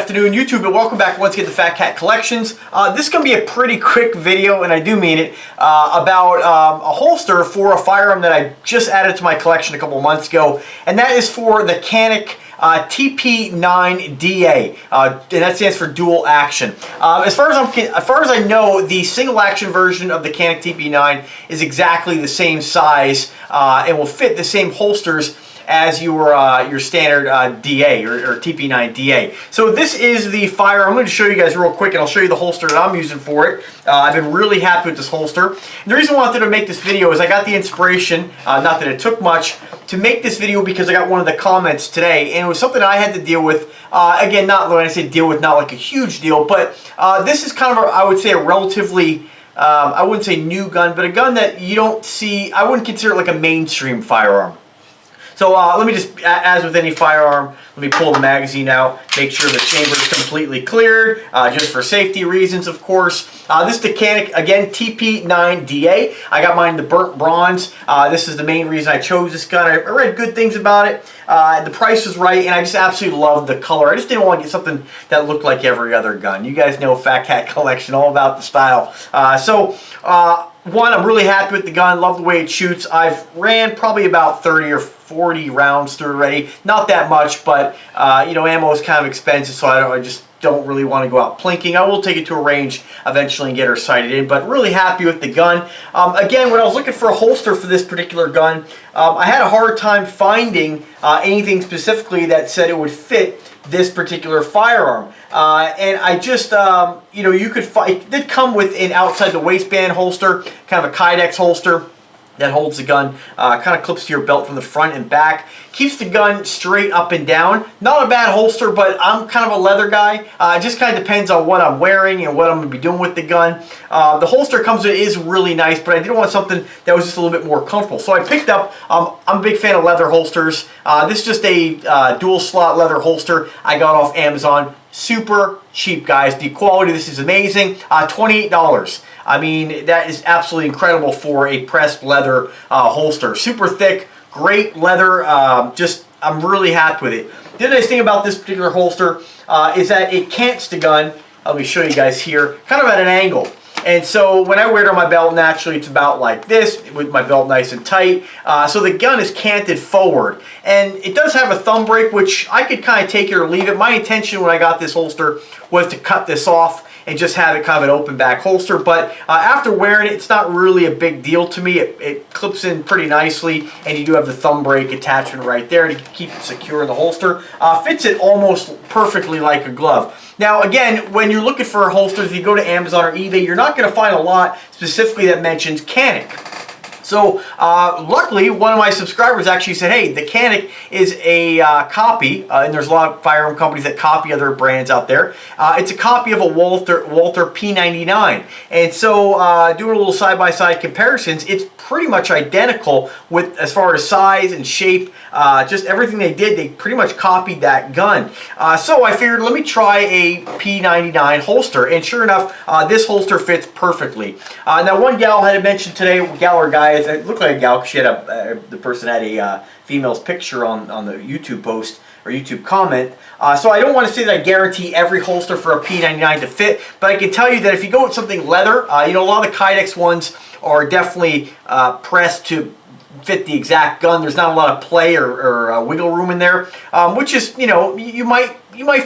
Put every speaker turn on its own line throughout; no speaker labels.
afternoon, YouTube, and welcome back once again to Fat Cat Collections. This is going to be a pretty quick video, and I do mean it, about a holster for a firearm that I just added to my collection a couple of months ago, and that is for the Canik TP9 DA, and that stands for dual action. As far as I know, the single action version of the Canik TP9 is exactly the same size and will fit the same holsters as your standard DA or TP9 DA. So this is the firearm. I'm going to show you guys real quick, and I'll show you the holster that I'm using for it. I've been really happy with this holster. And the reason I wanted to make this video is I got the inspiration, not that it took much, to make this video because I got one of the comments today, and it was something I had to deal with. Again, not when I say deal with, not like a huge deal, but this is kind of, I would say, a relatively, I wouldn't say new gun, but a gun that you don't see, I wouldn't consider it like a mainstream firearm. So let me just, as with any firearm, let me pull the magazine out, make sure the chamber is completely cleared, just for safety reasons, of course. This is the Canik, again, TP9 DA. I got mine in the burnt bronze. This is the main reason I chose this gun. I read good things about it. The price was right, and I just absolutely loved the color. I just didn't want to get something that looked like every other gun. You guys know Fat Cat Collection, all about the style. One, I'm really happy with the gun, love the way it shoots. I've ran probably about 30 or 40 rounds through already. Not that much, but you know, ammo is kind of expensive, so I just don't really want to go out plinking. I will take it to a range eventually and get her sighted in, but really happy with the gun. Again, when I was looking for a holster for this particular gun, I had a hard time finding anything specifically that said it would fit this particular firearm. And I just, you know, you could find, it did come with an outside the waistband holster, kind of a Kydex holster that holds the gun, kind of clips to your belt from the front and back. Keeps the gun straight up and down. Not a bad holster, but I'm kind of a leather guy. It just kind of depends on what I'm wearing and what I'm going to be doing with the gun. The holster comes with, is really nice, but I did want something that was just a little bit more comfortable. So I picked up, I'm a big fan of leather holsters. This is just a dual slot leather holster I got off Amazon. Super cheap, guys. The quality of this is amazing. $28. I mean, that is absolutely incredible for a pressed leather holster. Super thick, great leather. I'm really happy with it. The nice thing about this particular holster is that it cants the gun. Let me show you guys here, kind of at an angle. And so when I wear it on my belt, naturally it's about like this, with my belt nice and tight. So the gun is canted forward. And it does have a thumb brake, which I could kind of take it or leave it. My intention when I got this holster was to cut this off and just have it kind of an open back holster. But after wearing it, it's not really a big deal to me. It clips in pretty nicely, and you do have the thumb brake attachment right there to keep it secure in the holster. Fits it almost perfectly like a glove. Now again, when you're looking for holsters, if you go to Amazon or eBay, you're not going to find a lot specifically that mentions Canik. So luckily, one of my subscribers actually said, hey, the Canik is a copy, and there's a lot of firearm companies that copy other brands out there. It's a copy of a Walther P99. And so doing a little side-by-side comparisons, it's pretty much identical with as far as size and shape. Just everything they did, they pretty much copied that gun. So I figured, let me try a P99 holster, and sure enough, this holster fits perfectly. Now one gal had mentioned today, gal or guy, it looked like a gal because she had the person had a female's picture on the YouTube post or YouTube comment. So I don't want to say that I guarantee every holster for a P99 to fit, but I can tell you that if you go with something leather, you know, a lot of the Kydex ones are definitely pressed to fit the exact gun. There's not a lot of play or wiggle room in there, which is, you know, you might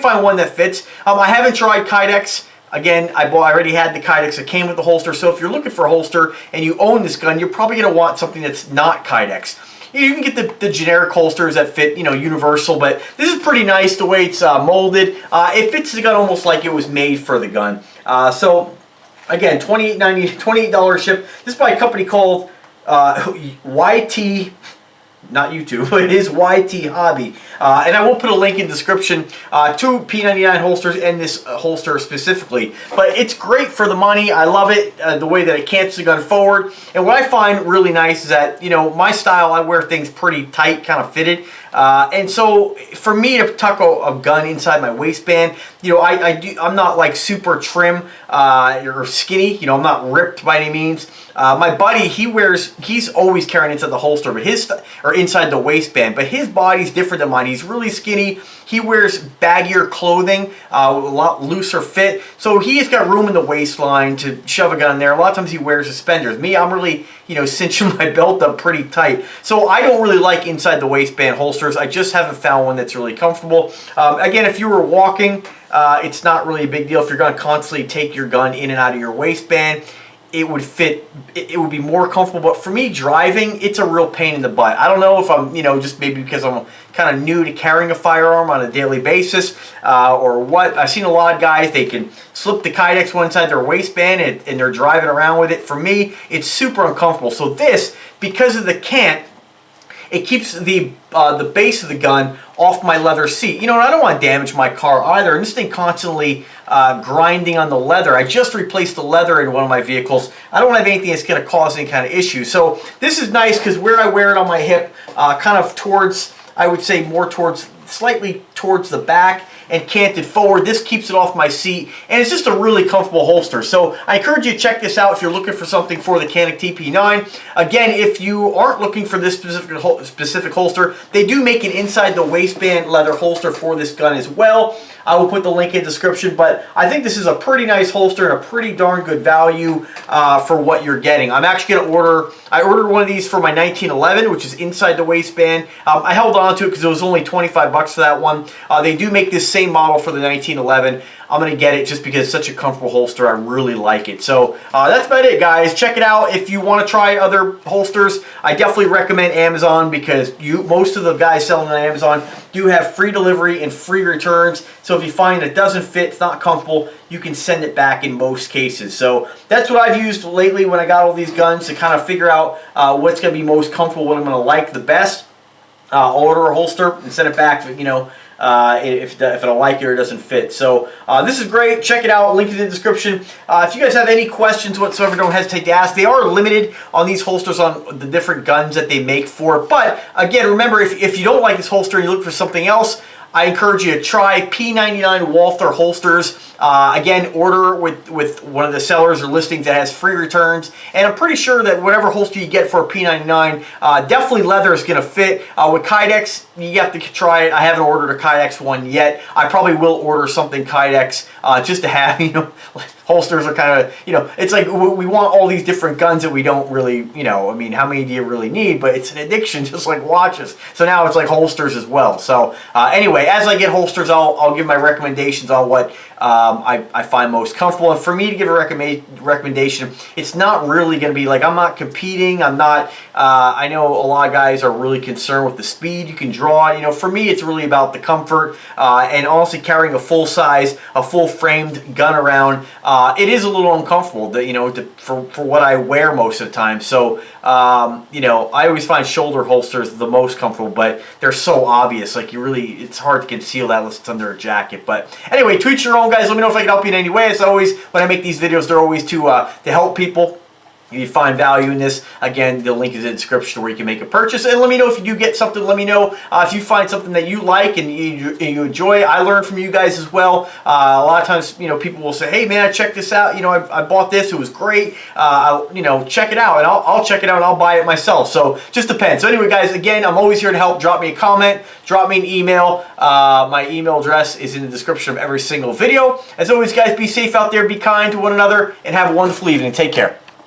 find one that fits. I haven't tried Kydex. Again, I already had the Kydex that came with the holster, so if you're looking for a holster and you own this gun, you're probably going to want something that's not Kydex. You can get the generic holsters that fit, you know, universal, but this is pretty nice the way it's molded. It fits the gun almost like it was made for the gun. So, again, $28 ship. This is by a company called YT, not YouTube, but it is YT Hobby. And I will put a link in the description to P99 holsters and this holster specifically. But it's great for the money. I love it, the way that it cants the gun forward. And what I find really nice is that, you know, my style, I wear things pretty tight, kind of fitted. And so for me to tuck a gun inside my waistband, you know, I'm not like super trim or skinny. You know, I'm not ripped by any means. My buddy, he's always carrying inside the holster, but inside the waistband. But his body's different than mine. He's really skinny. He wears baggier clothing, a lot looser fit. So he's got room in the waistline to shove a gun in there. A lot of times he wears suspenders. Me, I'm really, cinching my belt up pretty tight. So I don't really like inside the waistband holsters. I just haven't found one that's really comfortable. Again, if you were walking, it's not really a big deal. If you're going to constantly take your gun in and out of your waistband, it would fit, it would be more comfortable. But for me, driving, it's a real pain in the butt. I don't know if I'm, just maybe because I'm kind of new to carrying a firearm on a daily basis or what. I've seen a lot of guys, they can slip the Kydex one inside their waistband and they're driving around with it. For me, it's super uncomfortable. So this, because of the cant, it keeps the base of the gun off my leather seat. And I don't want to damage my car either. And this thing constantly grinding on the leather. I just replaced the leather in one of my vehicles. I don't have anything that's going to cause any kind of issue. So this is nice because where I wear it on my hip, kind of towards, I would say more towards, slightly towards the back and canted forward. This keeps it off my seat, and it's just a really comfortable holster. So I encourage you to check this out if you're looking for something for the Canik TP9. Again, if you aren't looking for this specific holster, they do make an inside the waistband leather holster for this gun as well. I will put the link in the description, but I think this is a pretty nice holster and a pretty darn good value for what you're getting. I'm actually going to order, I ordered one of these for my 1911, which is inside the waistband. I held on to it because it was only 25 bucks for that one. They do make this same model for the 1911. I'm going to get it just because it's such a comfortable holster. I really like it. So that's about it, guys. Check it out. If you want to try other holsters, I definitely recommend Amazon because most of the guys selling on Amazon do have free delivery and free returns. So if you find it doesn't fit, it's not comfortable, you can send it back in most cases. So that's what I've used lately when I got all these guns to kind of figure out what's going to be most comfortable, what I'm going to like the best. I'll order a holster and send it back, if I don't like it or it doesn't fit. So this is great. Check it out. Link in the description. If you guys have any questions whatsoever, don't hesitate to ask. They are limited on these holsters on the different guns that they make for it. But again, remember, if you don't like this holster and you look for something else, I encourage you to try P99 Walther holsters. Again, order with one of the sellers or listings that has free returns. And I'm pretty sure that whatever holster you get for a P99, definitely leather is going to fit. With Kydex, you have to try it. I haven't ordered a Kydex one yet. I probably will order something Kydex just to have, holsters are kind of, it's like we want all these different guns that we don't really, I mean, how many do you really need? But it's an addiction, just like watches. So now it's like holsters as well. So anyway, as I get holsters, I'll give my recommendations on what I find most comfortable. And for me to give a recommendation, it's not really going to be like, I'm not competing. I'm not, I know a lot of guys are really concerned with the speed you can draw. For me, it's really about the comfort and honestly carrying a full size, a full framed gun around. It is a little uncomfortable, for what I wear most of the time. So, I always find shoulder holsters the most comfortable, but they're so obvious. Like it's hard to conceal that unless it's under a jacket. But anyway, tweet your own, guys. Let me know if I can help you in any way. As always, when I make these videos, they're always to help people. If you find value in this, again, the link is in the description where you can make a purchase. And let me know if you do get something. Let me know if you find something that you like and you enjoy. I learn from you guys as well. A lot of times, people will say, hey, man, I checked this out. I bought this. It was great. Check it out. And I'll check it out and I'll buy it myself. So just depends. So anyway, guys, again, I'm always here to help. Drop me a comment. Drop me an email. My email address is in the description of every single video. As always, guys, be safe out there. Be kind to one another. And have a wonderful evening. Take care.